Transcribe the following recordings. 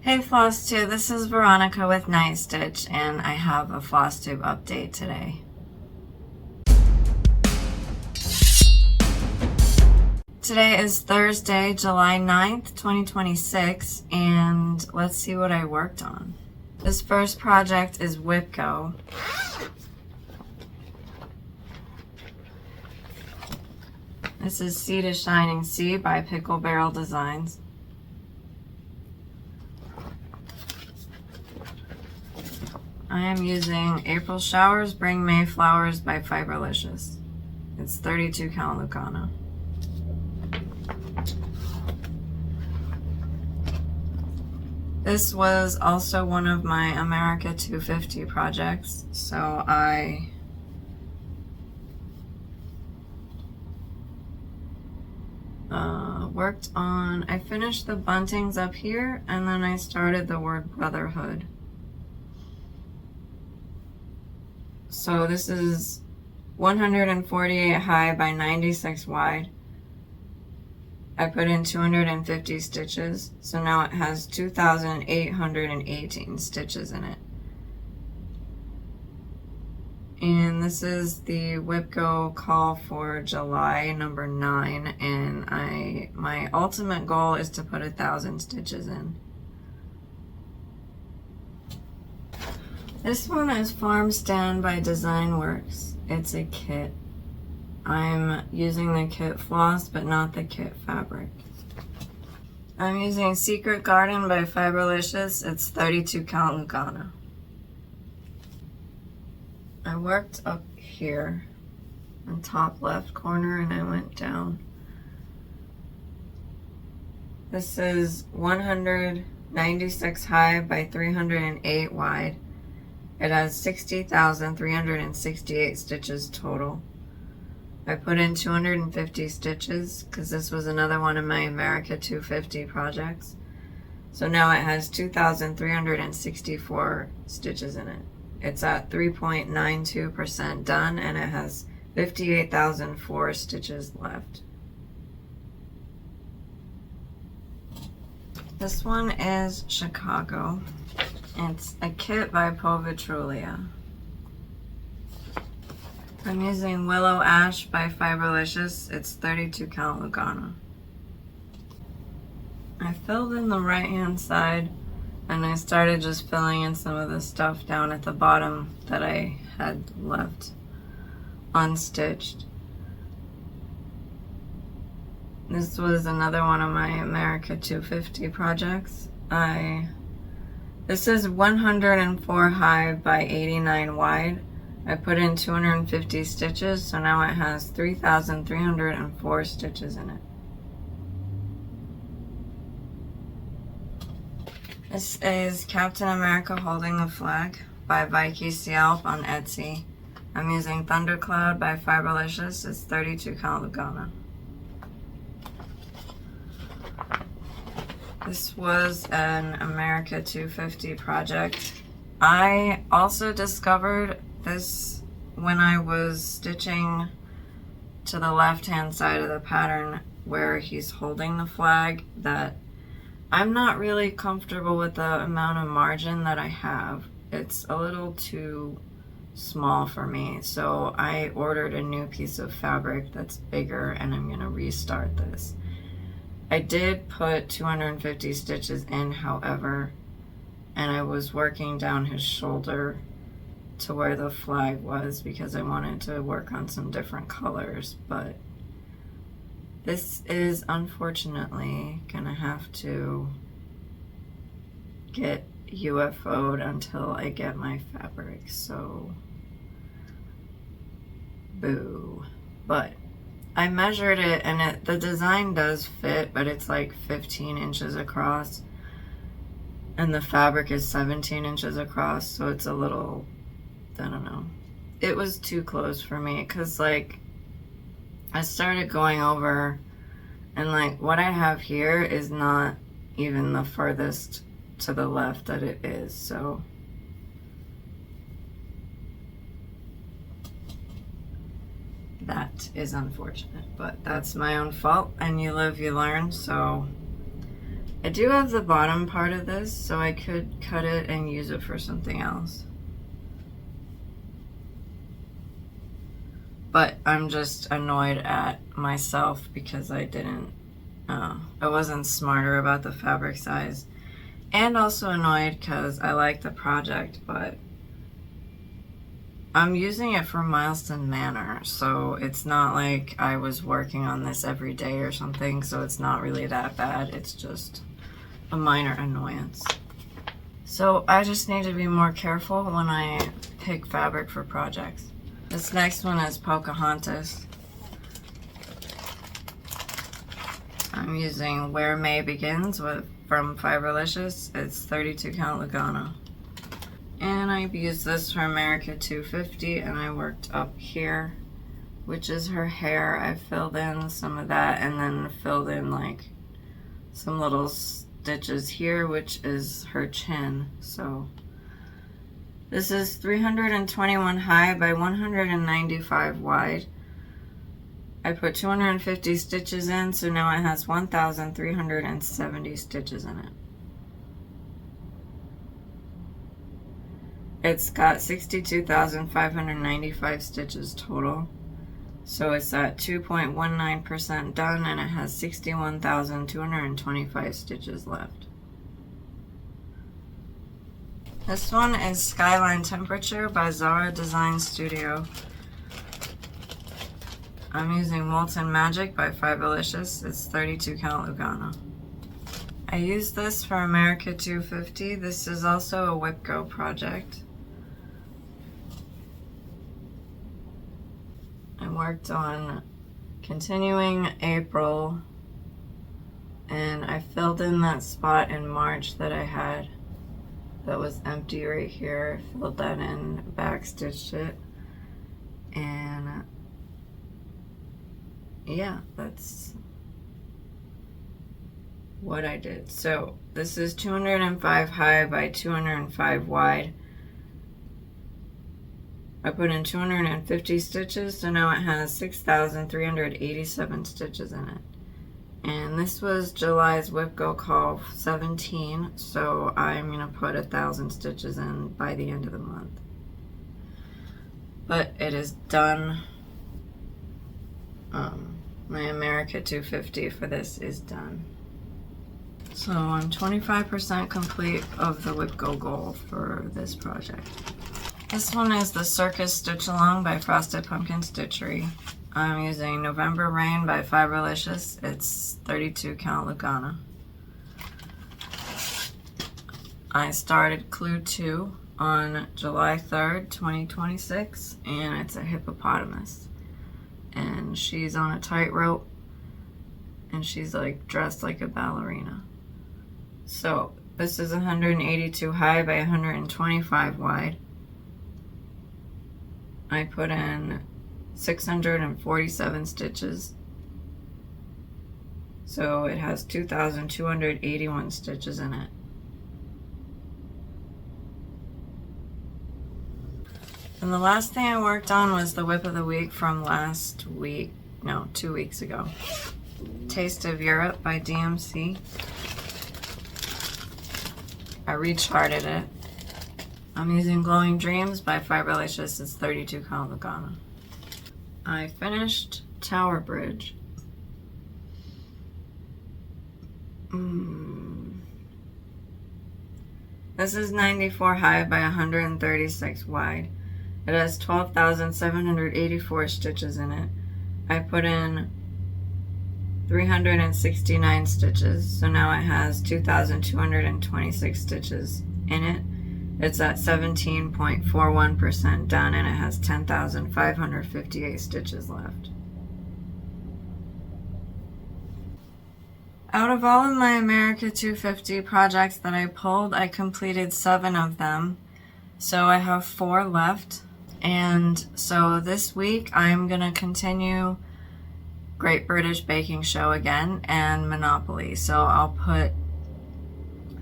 Hey Floss Tube, this is Veronica with Night Stitch, and I have a Floss Tube update today. Today is Thursday, July 9th, 2026, and let's see what I worked on. This first project is Whipco. This is Sea to Shining Sea by Pickle Barrel Designs. I am using April Showers Bring May Flowers by Fiberlicious. It's 32 count Lucana. This was also one of my America 250 projects, so I I finished the buntings up here, and then I started the word Brotherhood. So this is 148 high by 96 wide. I put in 250 stitches, so now it has 2,818 stitches in it. And this is the Whipco call for July number 9, and my ultimate goal is to put 1,000 stitches in. This one is Farm Stand by Design Works. It's a kit. I'm using the kit floss, but not the kit fabric. I'm using Secret Garden by Fiberlicious. It's 32 count Lucana. I worked up here in top left corner and I went down. This is 196 high by 308 wide. It has 60,368 stitches total. I put in 250 stitches because this was another one of my America 250 projects. So now it has 2,364 stitches in it. It's at 3.92% done, and it has 58,004 stitches left. This one is Chicago. It's a kit by Povitrulia. I'm using Willow Ash by Fiberlicious. It's 32 count Lucana. I filled in the right hand side, and I started just filling in some of the stuff down at the bottom that I had left unstitched. This was another one of my America 250 projects. This is 104 high by 89 wide. I put in 250 stitches, so now it has 3,304 stitches in it. This is Captain America Holding the Flag by Vicky Cialp on Etsy. I'm using Thundercloud by Fiberlicious. It's 32 count Lucana. This was an America 250 project. I also discovered this when I was stitching to the left hand side of the pattern where he's holding the flag, that I'm not really comfortable with the amount of margin that I have. It's a little too small for me, so I ordered a new piece of fabric that's bigger, and I'm gonna restart this. I did put 250 stitches in, however, and I was working down his shoulder to where the flag was because I wanted to work on some different colors, but this is unfortunately gonna have to get UFO'd until I get my fabric, so boo. But I measured it, and the design does fit, but it's like 15 inches across, and the fabric is 17 inches across, so it's a little, I don't know. It was too close for me, because like I started going over, and like what I have here is not even the furthest to the left that it is, so that is unfortunate, but that's my own fault, and you live, you learn. So I do have the bottom part of this, so I could cut it and use it for something else. But I'm just annoyed at myself because I wasn't smarter about the fabric size. And also annoyed because I like the project, but I'm using it for Milestone Manor, so it's not like I was working on this every day or something, so it's not really that bad. It's just a minor annoyance. So I just need to be more careful when I pick fabric for projects. This next one is Pocahontas. I'm using Where May Begins from Fiberlicious. It's 32 count Lugano. And I've used this for America 250, and I worked up here, which is her hair. I filled in some of that and then filled in like some little stitches here, which is her chin. So this is 321 high by 195 wide. I put 250 stitches in, so now it has 1,370 stitches in it. It's got 62,595 stitches total. So it's at 2.19% done, and it has 61,225 stitches left. This one is Skyline Temperature by Zara Design Studio. I'm using Molten Magic by Fiberlicious. It's 32 count Lugano. I used this for America 250. This is also a Whip Go project. I worked on continuing April, and I filled in that spot in March that I had that was empty right here. I filled that in, backstitched it, and yeah, that's what I did. So this is 205 high by 205 wide. I put in 250 stitches, so now it has 6,387 stitches in it. And this was July's Whip Go Call 17, so I'm gonna put 1,000 stitches in by the end of the month. But it is done. My America 250 for this is done. So I'm 25% complete of the Whip Go goal for this project. This one is the Circus Stitch Along by Frosted Pumpkin Stitchery. I'm using November Rain by Fiberlicious. It's 32 count Lugano. I started Clue 2 on July 3rd, 2026, and it's a hippopotamus. And she's on a tightrope, and she's like dressed like a ballerina. So this is 182 high by 125 wide. I put in 647 stitches. So it has 2,281 stitches in it. And the last thing I worked on was the Whip of the Week from 2 weeks ago. Taste of Europe by DMC. I recharted it. I'm using Glowing Dreams by Fiberlicious. It's 32 count Lugano. I finished Tower Bridge. This is 94 high by 136 wide. It has 12,784 stitches in it. I put in 369 stitches, so now it has 2,226 stitches in it. It's at 17.41% done, and it has 10,558 stitches left. Out of all of my America 250 projects that I pulled, I completed 7 of them. So I have 4 left. And so this week I'm going to continue Great British Baking Show again and Monopoly. So I'll put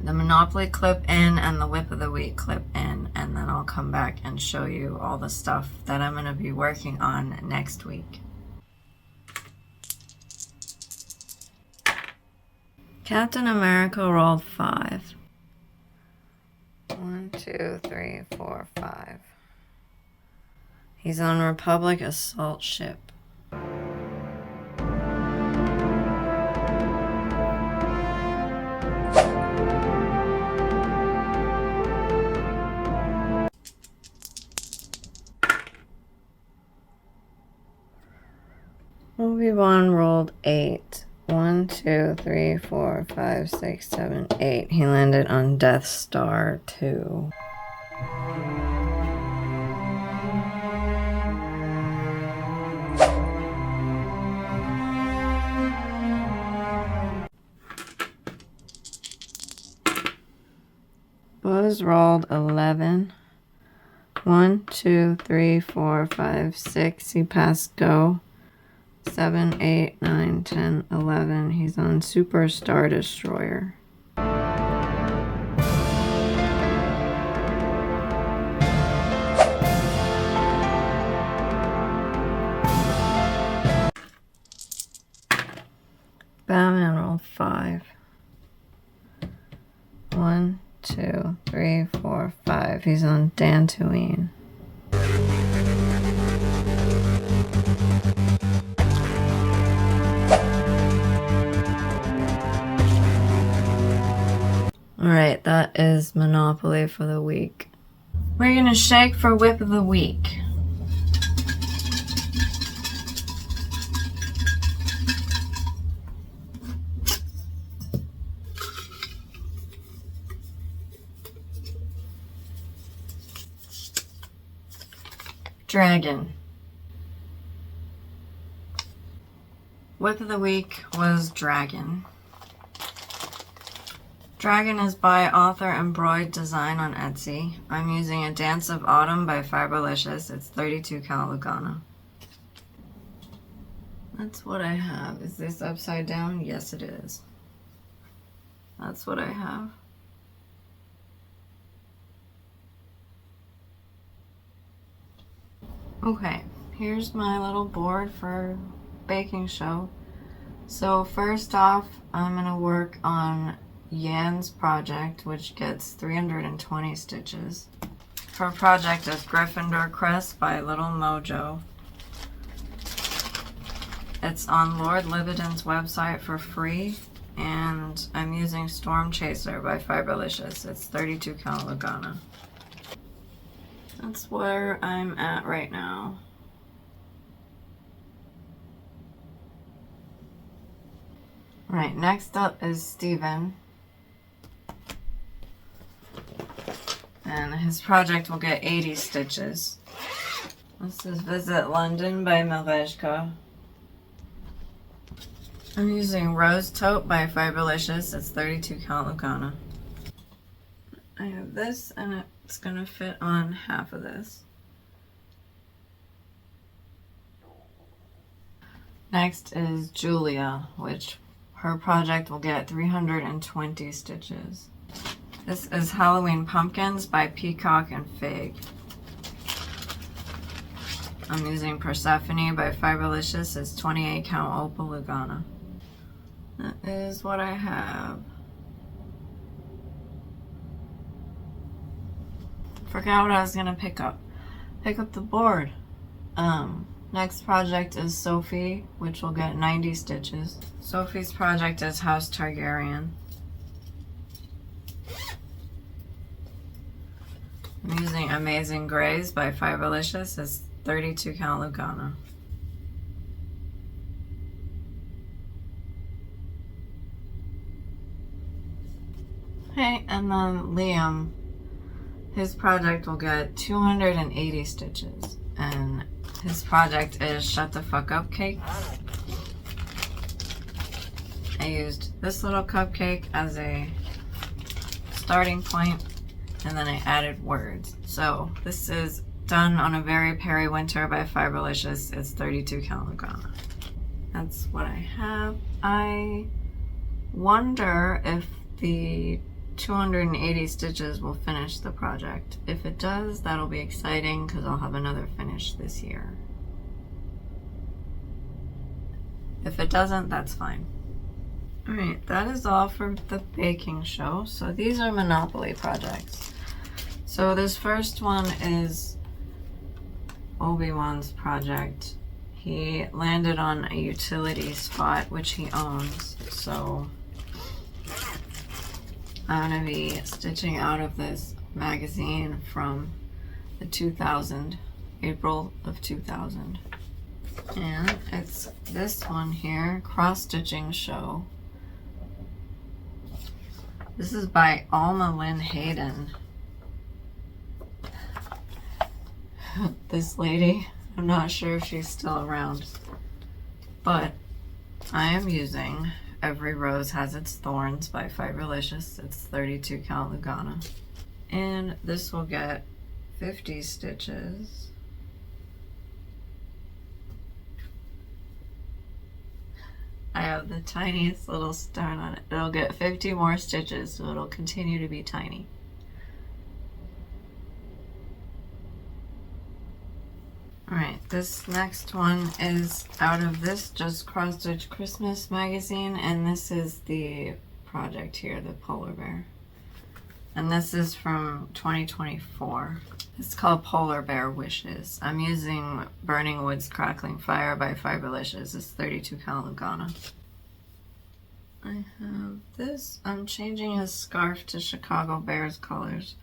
the Monopoly clip in and the Whip of the Week clip in, and then I'll come back and show you all the stuff that I'm going to be working on next week. Captain America rolled 5. 1, 2, 3, 4, 5. He's on Republic assault ship. Obi-Wan rolled 8. 1, 2, 3, 4, 5, 6, 7, 8. He landed on Death Star 2. Buzz rolled 11. 1, 2, 3, 4, 5, 6. He passed go. 7, 8, 9, 10, 11. He's on Super Star Destroyer. Batman rolled 5. 1, 2, 3, 4, 5. He's on Dantooine. Alright, that is Monopoly for the week. We're gonna shake for Whip of the Week. Dragon. Whip of the Week was Dragon. Dragon is by author Embroid Design on Etsy. I'm using a Dance of Autumn by Fiberlicious. It's 32 count Lugana. That's what I have. Is this upside down? Yes, it is. That's what I have. Okay, here's my little board for baking show. So first off, I'm gonna work on Yan's project, which gets 320 stitches. Her project is Gryffindor Crest by Little Mojo. It's on Lord Lividen's website for free, and I'm using Storm Chaser by Fiberlicious. It's 32 count Lugana. That's where I'm at right now. Right, next up is Steven. And his project will get 80 stitches. This is Visit London by Malvejka. I'm using Rose Taupe by Fiberlicious. It's 32 count Lugana. I have this, and it's gonna fit on half of this. Next is Julia, which her project will get 320 stitches. This is Halloween Pumpkins by Peacock and Fig. I'm using Persephone by Fiberlicious. It's 28 count Opal Lugana. That is what I have. Forgot what I was gonna pick up. Pick up the board. Next project is Sophie, which will get 90 stitches. Sophie's project is House Targaryen. I'm using Amazing Grays by Fiberlicious. It's 32 count Lugana. Okay, and then Liam. His project will get 280 stitches, and his project is Shut the Fuck Up Cake. I used this little cupcake as a starting point, and then I added words. So this is Done on a Very Perry Winter by Fiberlicious. It's 32 count Lugana. That's what I have. I wonder if the 280 stitches will finish the project. If it does, that'll be exciting because I'll have another finish this year. If it doesn't, that's fine. Alright, that is all for the baking show. So these are Monopoly projects. So this first one is Obi-Wan's project. He landed on a utility spot, which he owns. So I'm going to be stitching out of this magazine from the 2000, April of 2000. And it's this one here, Cross Stitching Show. This is by Alma Lynn Hayden. This lady, I'm not sure if she's still around, but I am using Every Rose Has Its Thorns by Fiberlicious. It's 32 count Lugana. And this will get 50 stitches. I have the tiniest little stone on it. It'll get 50 more stitches, so it'll continue to be tiny. Alright, this next one is out of this Just Cross Stitch Christmas magazine, and this is the project here, the polar bear. And this is from 2024. It's called Polar Bear Wishes. I'm using Burning Woods Crackling Fire by Fiberlicious. It's 32 count Lugana. I have this. I'm changing his scarf to Chicago Bears colors.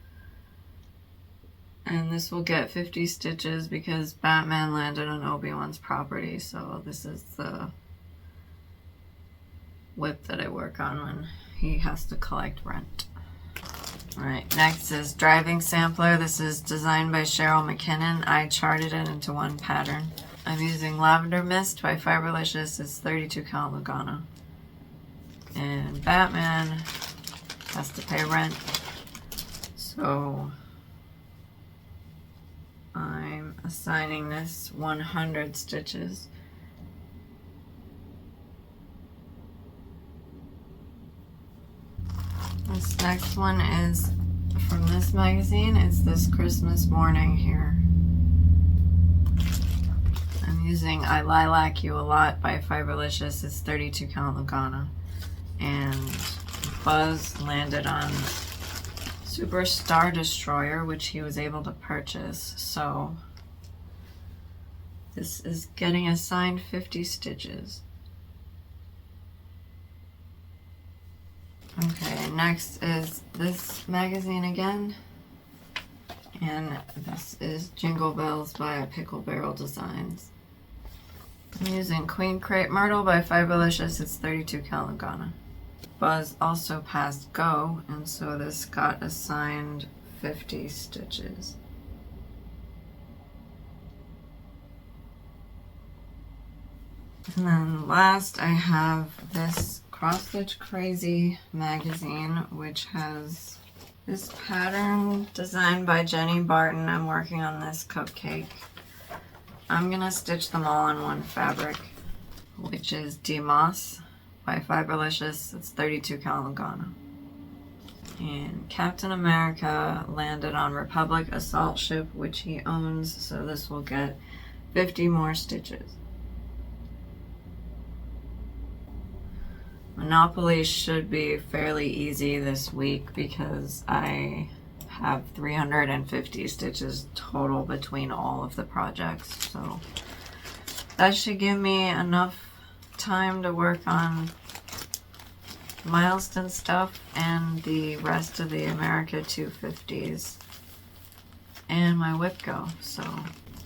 And this will get 50 stitches because Batman landed on Obi-Wan's property. So this is the whip that I work on when he has to collect rent. Alright, next is Driving Sampler. This is designed by Cheryl McKinnon. I charted it into one pattern. I'm using Lavender Mist by Fiberlicious. It's 32 count Lugana. And Batman has to pay rent. So I'm assigning this 100 stitches. This next one is from this magazine. It's this Christmas morning here. I'm using I Lilac You a Lot by Fiberlicious. It's 32 count Lugana. And Buzz landed on Super Star Destroyer, which he was able to purchase. So this is getting assigned 50 stitches. Okay, next is this magazine again, and this is Jingle Bells by Pickle Barrel Designs. I'm using Queen Crepe Myrtle by Fiberlicious. It's 32 count Lugana. Buzz also passed go, and so this got assigned 50 stitches. And then last I have this Cross Stitch Crazy magazine, which has this pattern designed by Jenny Barton. I'm working on this cupcake. I'm gonna stitch them all on one fabric, which is Demos by Fiberlicious. It's 32 count Lugana. And Captain America landed on Republic Assault Ship, which he owns, so this will get 50 more stitches. Monopoly should be fairly easy this week because I have 350 stitches total between all of the projects. So that should give me enough time to work on milestone stuff and the rest of the America 250s and my whip go. So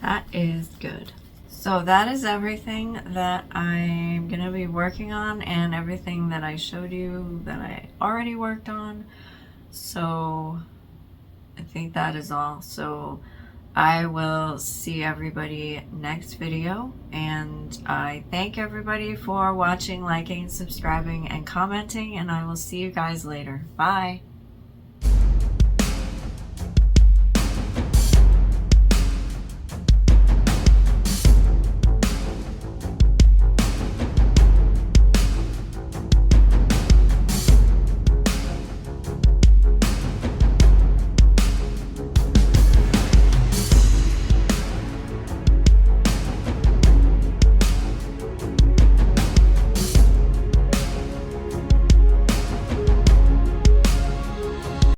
that is good. So that is everything that I'm going to be working on and everything that I showed you that I already worked on. So I think that is all. So I will see everybody next video, and I thank everybody for watching, liking, subscribing, and commenting, and I will see you guys later. Bye!